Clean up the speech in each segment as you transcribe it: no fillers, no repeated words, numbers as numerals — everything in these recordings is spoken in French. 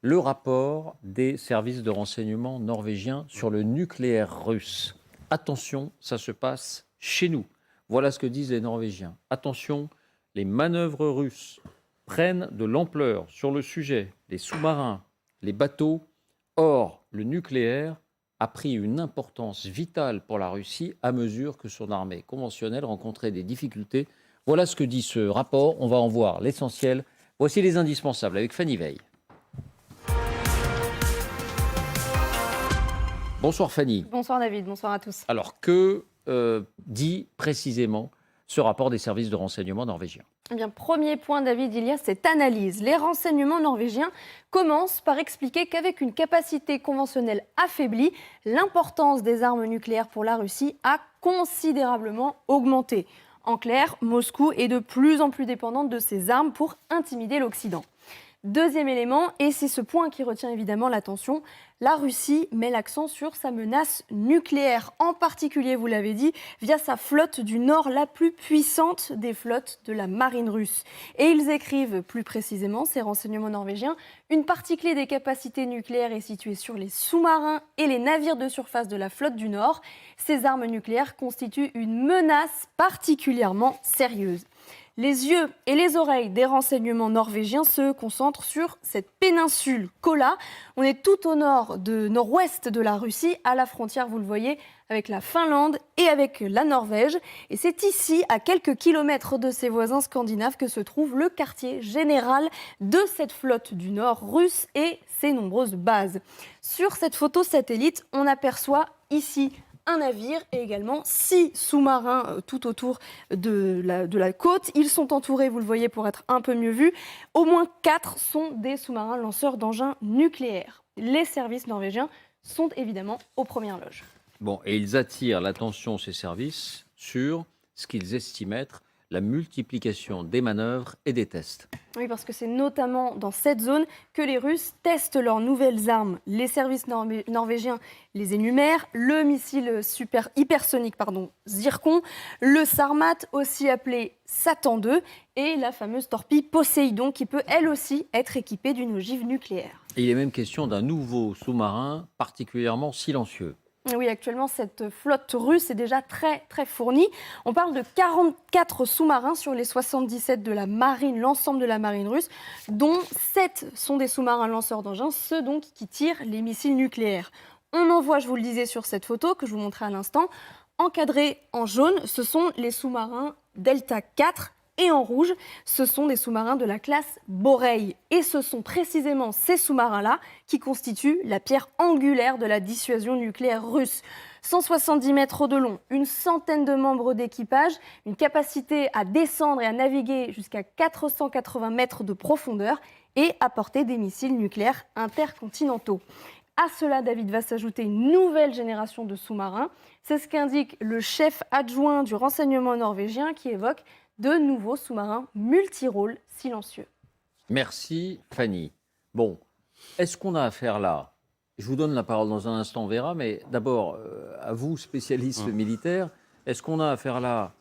le rapport des services de renseignement norvégiens sur le nucléaire russe. Attention, ça se passe chez nous. Voilà ce que disent les Norvégiens. Attention, les manœuvres russes prennent de l'ampleur sur le sujet, les sous-marins, les bateaux. Or, le nucléaire a pris une importance vitale pour la Russie à mesure que son armée conventionnelle rencontrait des difficultés. Voilà ce que dit ce rapport. On va en voir l'essentiel. Voici les indispensables avec Fanny Veil. Bonsoir Fanny. Bonsoir David, bonsoir à tous. Alors, que dit précisément ce rapport des services de renseignement norvégiens ? Eh bien, premier point David, il y a cette analyse. Les renseignements norvégiens commencent par expliquer qu'avec une capacité conventionnelle affaiblie, l'importance des armes nucléaires pour la Russie a considérablement augmenté. En clair, Moscou est de plus en plus dépendante de ces armes pour intimider l'Occident. Deuxième élément, et c'est ce point qui retient évidemment l'attention, la Russie met l'accent sur sa menace nucléaire, en particulier, vous l'avez dit, via sa flotte du Nord, la plus puissante des flottes de la marine russe. Et ils écrivent plus précisément, ces renseignements norvégiens, une partie clé des capacités nucléaires est située sur les sous-marins et les navires de surface de la flotte du Nord. Ces armes nucléaires constituent une menace particulièrement sérieuse. Les yeux et les oreilles des renseignements norvégiens se concentrent sur cette péninsule Kola. On est tout au nord-ouest de la Russie, à la frontière, vous le voyez, avec la Finlande et avec la Norvège. Et c'est ici, à quelques kilomètres de ses voisins scandinaves, que se trouve le quartier général de cette flotte du Nord russe et ses nombreuses bases. Sur cette photo satellite, on aperçoit ici un navire et également 6 sous-marins tout autour de la côte. Ils sont entourés, vous le voyez pour être un peu mieux vus. Au moins 4 sont des sous-marins lanceurs d'engins nucléaires. Les services norvégiens sont évidemment aux premières loges. Bon, et ils attirent l'attention, ces services, sur ce qu'ils estiment être la multiplication des manœuvres et des tests. Oui, parce que c'est notamment dans cette zone que les Russes testent leurs nouvelles armes. Les services norvégiens les énumèrent. Le missile hypersonique Zircon, le Sarmat, aussi appelé Satan 2, et la fameuse torpille Poséidon, qui peut elle aussi être équipée d'une ogive nucléaire. Et il est même question d'un nouveau sous-marin particulièrement silencieux. Oui, actuellement, cette flotte russe est déjà très, très fournie. On parle de 44 sous-marins sur les 77 de la marine, l'ensemble de la marine russe, dont 7 sont des sous-marins lanceurs d'engins, ceux donc qui tirent les missiles nucléaires. On en voit, je vous le disais sur cette photo que je vous montrais à l'instant, encadrés en jaune, ce sont les sous-marins Delta 4. Et en rouge, ce sont des sous-marins de la classe Boreil. Et ce sont précisément ces sous-marins-là qui constituent la pierre angulaire de la dissuasion nucléaire russe. 170 mètres de long, une centaine de membres d'équipage, une capacité à descendre et à naviguer jusqu'à 480 mètres de profondeur et à porter des missiles nucléaires intercontinentaux. À cela, David, va s'ajouter une nouvelle génération de sous-marins. C'est ce qu'indique le chef adjoint du renseignement norvégien qui évoque de nouveaux sous-marins multirôles silencieux. Merci Fanny. Bon, est-ce qu'on a affaire là, je vous donne la parole dans un instant, on verra, mais d'abord, à vous, spécialistes militaires, est-ce qu'on a affaire là,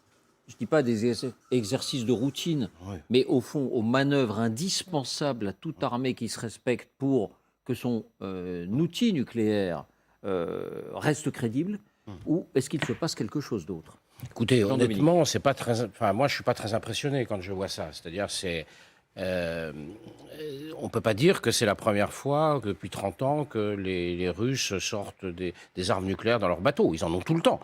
je ne dis pas des exercices de routine, mais au fond, aux manœuvres indispensables à toute armée qui se respecte pour que son outil nucléaire reste crédible, ou est-ce qu'il se passe quelque chose d'autre ? Écoutez, honnêtement, c'est pas très. Enfin, moi, je suis pas très impressionné quand je vois ça. C'est-à-dire, on peut pas dire que c'est la première fois depuis 30 ans que les Russes sortent des armes nucléaires dans leurs bateaux. Ils en ont tout le temps.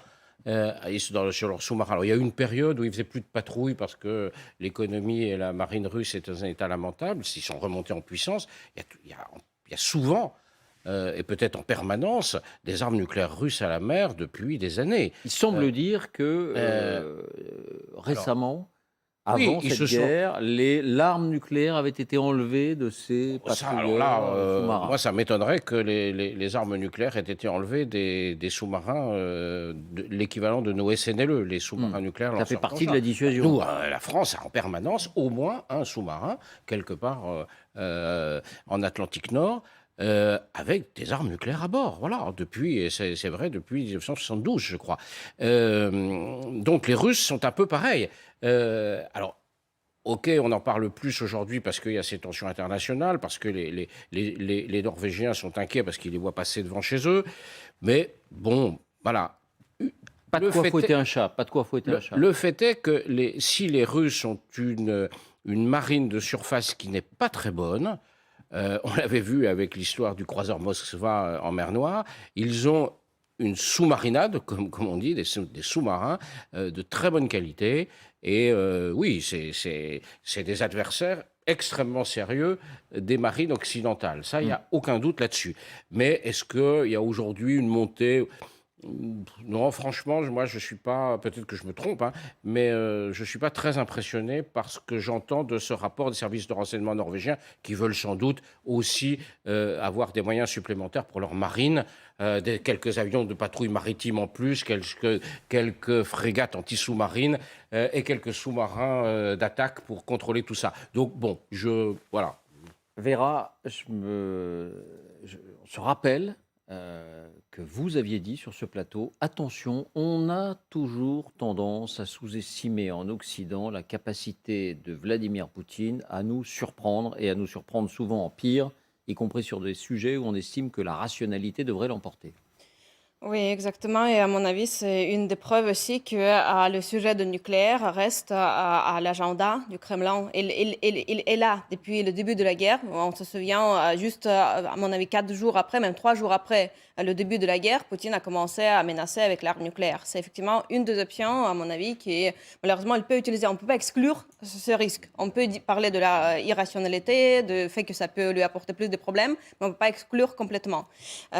Sur leurs sous-marins. Alors, il y a eu une période où ils faisaient plus de patrouilles parce que l'économie et la marine russe étaient dans un état lamentable. S'ils sont remontés en puissance, il y a souvent et peut-être en permanence, des armes nucléaires russes à la mer depuis des années. Il semble dire que récemment, avant cette guerre, l'arme nucléaire avait été enlevée de ces patrouilleurs sous-marins. Moi, ça m'étonnerait que les armes nucléaires aient été enlevées des sous-marins, l'équivalent de nos SNLE, les sous-marins nucléaires. Ça fait partie de la dissuasion. Nous, la France a en permanence au moins un sous-marin, quelque part en Atlantique Nord, avec des armes nucléaires à bord, voilà, c'est vrai, depuis 1972, je crois. Donc les Russes sont un peu pareils. Alors, OK, on en parle plus aujourd'hui parce qu'il y a ces tensions internationales, parce que les Norvégiens sont inquiets parce qu'ils les voient passer devant chez eux. Mais bon, voilà. Pas de Le quoi fait fouetter est- un chat, pas de quoi fouetter un chat. Le fait est que si les Russes ont une marine de surface qui n'est pas très bonne, on l'avait vu avec l'histoire du croiseur Moskva en mer Noire, ils ont une sous-marinade, comme on dit, des sous-marins de très bonne qualité. Et oui, c'est des adversaires extrêmement sérieux des marines occidentales. Ça, il n'y a aucun doute là-dessus. Mais est-ce qu'il y a aujourd'hui une montée? Non, franchement, moi, je ne suis pas, peut-être que je me trompe, hein, mais je ne suis pas très impressionné par ce que j'entends de ce rapport des services de renseignement norvégiens qui veulent sans doute aussi avoir des moyens supplémentaires pour leur marine, quelques avions de patrouille maritime en plus, quelques frégates anti-sous-marines et quelques sous-marins d'attaque pour contrôler tout ça. Donc, bon, voilà. Vera, on se rappelle que vous aviez dit sur ce plateau, attention, on a toujours tendance à sous-estimer en Occident la capacité de Vladimir Poutine à nous surprendre, et à nous surprendre souvent en pire, y compris sur des sujets où on estime que la rationalité devrait l'emporter. Oui, exactement. Et à mon avis, c'est une des preuves aussi que le sujet du nucléaire reste à l'agenda du Kremlin. Il est là depuis le début de la guerre. On se souvient, juste, à mon avis, 4 jours après, même 3 jours après le début de la guerre, Poutine a commencé à menacer avec l'arme nucléaire. C'est effectivement une des options, à mon avis, qui, malheureusement, elle peut utiliser. On ne peut pas exclure ce risque. On peut parler de la irrationalité, du fait que ça peut lui apporter plus de problèmes, mais on ne peut pas exclure complètement.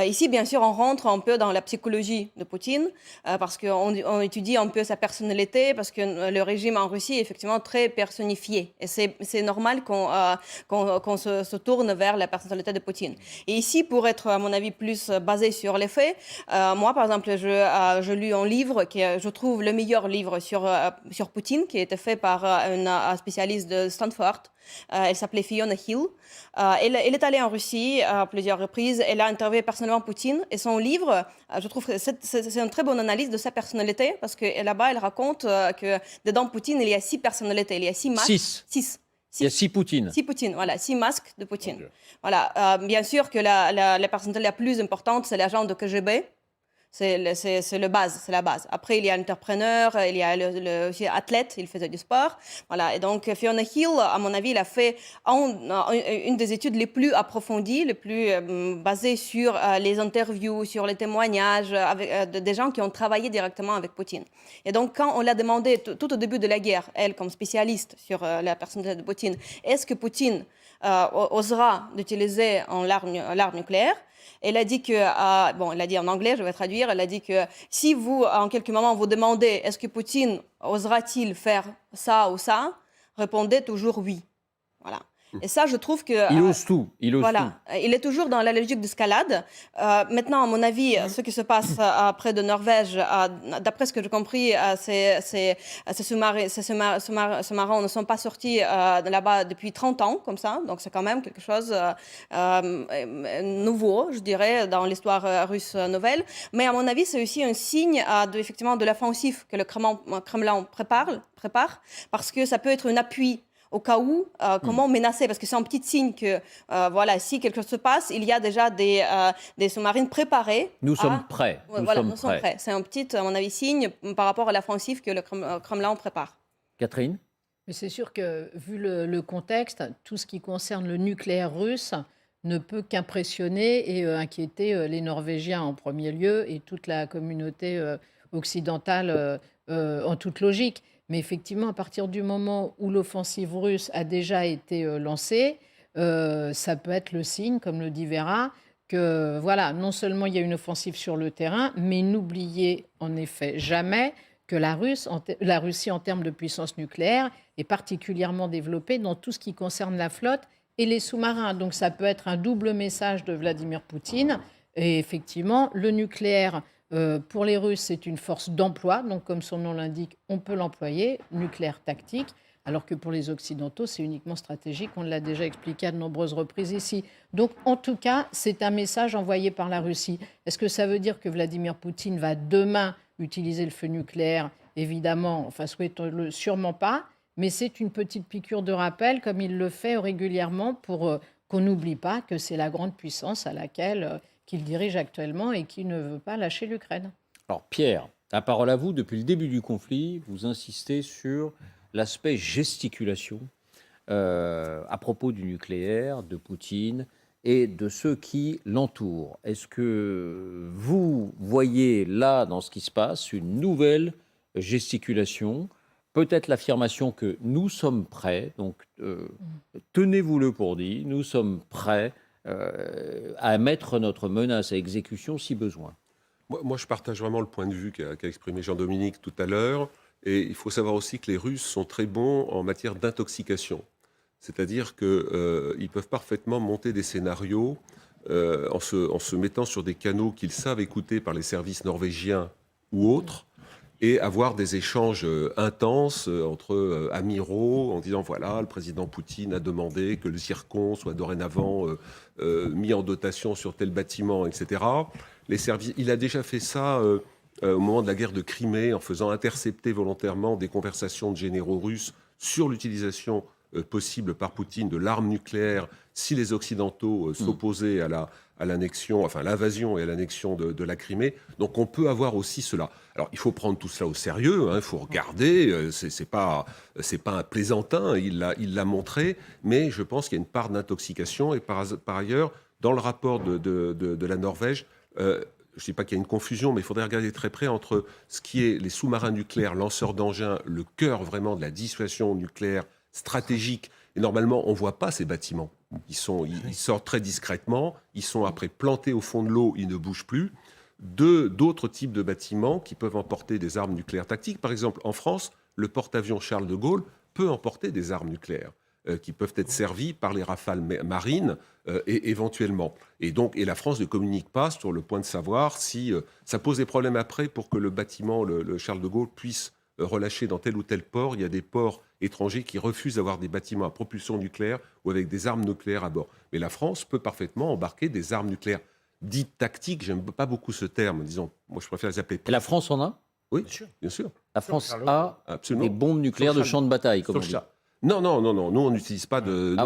Ici, bien sûr, on rentre un peu dans la psychologie de Poutine, parce qu'on étudie un peu sa personnalité, parce que le régime en Russie est effectivement très personnifié. Et c'est normal qu'on se tourne vers la personnalité de Poutine. Et ici, pour être, à mon avis, plus basé sur les faits, moi, par exemple, je lis un livre qui est, je trouve, le meilleur livre sur Poutine, qui a été fait par une spécialiste de Stanford. Elle s'appelait Fiona Hill. Elle est allée en Russie à plusieurs reprises. Elle a interviewé personnellement Poutine. Et son livre, je trouve que c'est une très bonne analyse de sa personnalité, parce que là-bas, elle raconte que dedans Poutine, il y a 6 personnalités. Il y a 6 masques. 6. Il y a 6 Poutine. 6 Poutine, voilà, 6 masques de Poutine. Voilà, bien sûr que la personnalité la plus importante, c'est l'agent de KGB. C'est la base. Après, il y a l'entrepreneur, il y a aussi athlète, il faisait du sport. Voilà. Et donc, Fiona Hill, à mon avis, il a fait une des études les plus approfondies, les plus basées sur les interviews, sur les témoignages des gens qui ont travaillé directement avec Poutine. Et donc, quand on l'a demandé tout au début de la guerre, elle, comme spécialiste sur la personnalité de Poutine, est-ce que Poutine osera d'utiliser l'arme nucléaire? Elle a dit que, elle a dit en anglais, je vais traduire, elle a dit que si vous, en quelques moments, vous demandez est-ce que Poutine osera-t-il faire ça ou ça, répondez toujours oui. Voilà. Et ça, je trouve que... Il ose tout. Il ose tout. Il est toujours dans la logique d'escalade. Maintenant, à mon avis, ce qui se passe près de Norvège, d'après ce que j'ai compris, ces sous-marins ne sont pas sortis là-bas depuis 30 ans, comme ça. Donc, c'est quand même quelque chose de nouveau, je dirais, dans l'histoire russe nouvelle. Mais à mon avis, c'est aussi un signe effectivement de l'offensive que le Kremlin prépare, parce que ça peut être un appui au cas où, comment menacer, parce que c'est un petit signe que, si quelque chose se passe, il y a déjà des sous-marines préparés. Nous sommes prêts. Nous sommes prêts. C'est un petit, à mon avis, signe par rapport à l'offensive que le Kremlin prépare. Catherine ? Mais c'est sûr que, vu le contexte, tout ce qui concerne le nucléaire russe ne peut qu'impressionner et inquiéter les Norvégiens en premier lieu et toute la communauté occidentale en toute logique. Mais effectivement, à partir du moment où l'offensive russe a déjà été lancée, ça peut être le signe, comme le dit Vera, que non seulement il y a une offensive sur le terrain, mais n'oubliez en effet jamais que la Russie, en termes de puissance nucléaire, est particulièrement développée dans tout ce qui concerne la flotte et les sous-marins. Donc ça peut être un double message de Vladimir Poutine. Et effectivement, le nucléaire... pour les Russes, c'est une force d'emploi, donc comme son nom l'indique, on peut l'employer, nucléaire tactique, alors que pour les Occidentaux, c'est uniquement stratégique, on l'a déjà expliqué à de nombreuses reprises ici. Donc en tout cas, c'est un message envoyé par la Russie. Est-ce que ça veut dire que Vladimir Poutine va demain utiliser le feu nucléaire? Évidemment, souhaitons-le sûrement pas, mais c'est une petite piqûre de rappel, comme il le fait régulièrement, pour qu'on n'oublie pas que c'est la grande puissance à laquelle qu'il dirige actuellement et qui ne veut pas lâcher l'Ukraine. Alors Pierre, la parole à vous. Depuis le début du conflit, vous insistez sur l'aspect gesticulation à propos du nucléaire, de Poutine et de ceux qui l'entourent. Est-ce que vous voyez là, dans ce qui se passe, une nouvelle gesticulation, peut-être l'affirmation que nous sommes prêts, donc tenez-vous-le pour dit, nous sommes prêts à mettre notre menace à exécution si besoin? Moi, je partage vraiment le point de vue qu'a exprimé Jean-Dominique tout à l'heure. Et il faut savoir aussi que les Russes sont très bons en matière d'intoxication. C'est-à-dire qu'ils peuvent parfaitement monter des scénarios en se mettant sur des canaux qu'ils savent écouter par les services norvégiens ou autres, et avoir des échanges intenses entre amiraux en disant voilà, le président Poutine a demandé que le zircon soit dorénavant mis en dotation sur tel bâtiment, etc. Il a déjà fait ça au moment de la guerre de Crimée, en faisant intercepter volontairement des conversations de généraux russes sur l'utilisation possible par Poutine de l'arme nucléaire si les Occidentaux s'opposaient à l'annexion, enfin l'invasion et à l'annexion de la Crimée. Donc on peut avoir aussi cela. Alors il faut prendre tout cela au sérieux, il faut regarder, c'est pas un plaisantin, il l'a montré, mais je pense qu'il y a une part d'intoxication. Et par ailleurs, dans le rapport de la Norvège, je ne dis pas qu'il y a une confusion, mais il faudrait regarder très près entre ce qui est les sous-marins nucléaires, lanceurs d'engins, le cœur vraiment de la dissuasion nucléaire stratégique. Et normalement, on ne voit pas ces bâtiments. Ils sortent très discrètement, ils sont après plantés au fond de l'eau, ils ne bougent plus. D'autres types de bâtiments qui peuvent emporter des armes nucléaires tactiques. Par exemple, en France, le porte-avions Charles de Gaulle peut emporter des armes nucléaires qui peuvent être servies par les rafales marines et éventuellement. Et la France ne communique pas sur le point de savoir si ça pose des problèmes après pour que le bâtiment, le Charles de Gaulle, puisse relâcher dans tel ou tel port. Il y a des ports étrangers qui refusent d'avoir des bâtiments à propulsion nucléaire ou avec des armes nucléaires à bord. Mais la France peut parfaitement embarquer des armes nucléaires dites tactiques. J'aime pas beaucoup ce terme, disons. Moi, je préfère les appeler. Et la France en a? Oui, bien sûr. La France a absolument des bombes nucléaires de champ de bataille, comme on dit. Non. Nous, on n'utilise pas de...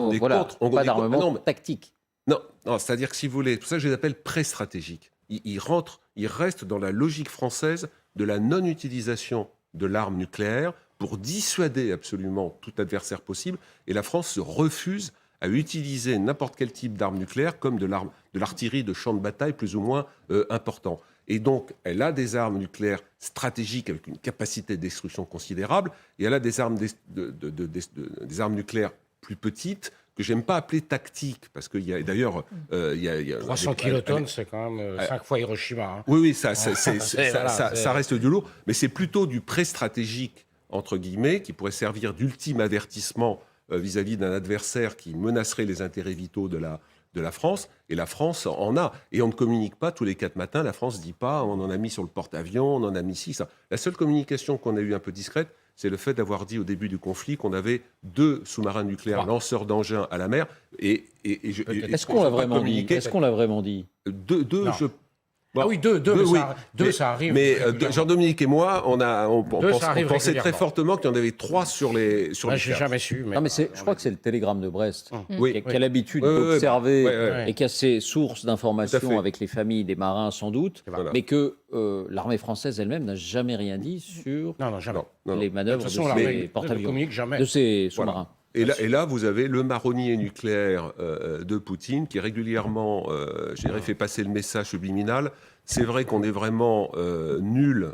pas d'armement tactique. Non, c'est-à-dire que si vous voulez, tout ça, je les appelle pré-stratégiques. Ils restent dans la logique française de la non-utilisation de l'arme nucléaire pour dissuader absolument tout adversaire possible. Et la France se refuse à utiliser n'importe quel type d'arme nucléaire comme de l'artillerie de champ de bataille plus ou moins important. Et donc, elle a des armes nucléaires stratégiques avec une capacité de destruction considérable, et elle a des armes, des armes nucléaires plus petites, que j'aime pas appeler tactiques, parce qu'il y a d'ailleurs... 300 kilotonnes, c'est quand même 5 fois Hiroshima. Hein. Oui, ça reste du lourd, mais c'est plutôt du pré-stratégique, entre guillemets, qui pourrait servir d'ultime avertissement vis-à-vis d'un adversaire qui menacerait les intérêts vitaux de la France, et la France en a. Et on ne communique pas tous les 4 matins, la France ne dit pas on en a mis sur le porte-avions, on en a mis ci, ça. La seule communication qu'on a eue un peu discrète, c'est le fait d'avoir dit au début du conflit qu'on avait 2 sous-marins nucléaires lanceurs d'engins à la mer. Est-ce qu'on l'a vraiment dit? Est-ce qu'on l'a vraiment dit? Deux, ah oui, deux, ça arrive. Mais Jean-Dominique et moi, on pensait très fortement qu'il y en avait 3 sur les j'ai jamais su. Mais je crois que c'est le Télégramme de Brest qui a l'habitude d'observer et qui a ses sources d'informations avec les familles des marins sans doute, mais que l'armée française elle-même n'a jamais rien dit sur les manœuvres de ces porte-avions, de ces sous-marins. Et là, vous avez le marronnier nucléaire de Poutine qui régulièrement, fait passer le message subliminal. C'est vrai qu'on est vraiment nul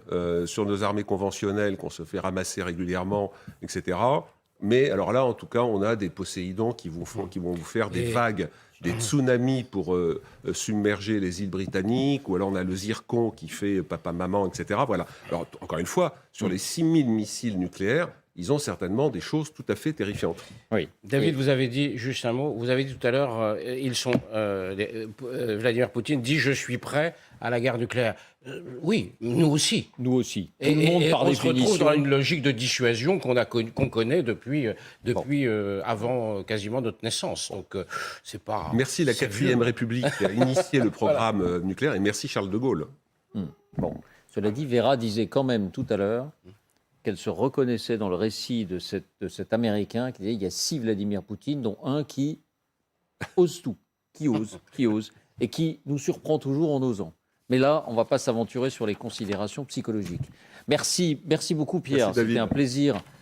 sur nos armées conventionnelles, qu'on se fait ramasser régulièrement, etc. Mais alors là, en tout cas, on a des Poséidons qui vont vous faire des vagues, des tsunamis pour submerger les îles britanniques, ou alors on a le zircon qui fait papa-maman, etc. Voilà. Alors, encore une fois, sur les 6000 missiles nucléaires, ils ont certainement des choses tout à fait terrifiantes. Oui. David, vous avez dit, juste un mot, vous avez dit tout à l'heure, Vladimir Poutine dit « je suis prêt à la guerre nucléaire ». Oui, nous aussi. Nous aussi. Tout le monde, par définition. On se retrouve dans une logique de dissuasion qu'on connaît depuis avant quasiment notre naissance. Donc, c'est pas... Merci la 4e République qui a initié le programme nucléaire, et merci Charles de Gaulle. Bon, cela dit, Vera disait quand même tout à l'heure qu'elle se reconnaissait dans le récit de cet Américain qui disait il y a 6 Vladimir Poutine, dont un qui ose tout, qui ose, et qui nous surprend toujours en osant. Mais là, on ne va pas s'aventurer sur les considérations psychologiques. Merci beaucoup Pierre, Merci, David. c'était un plaisir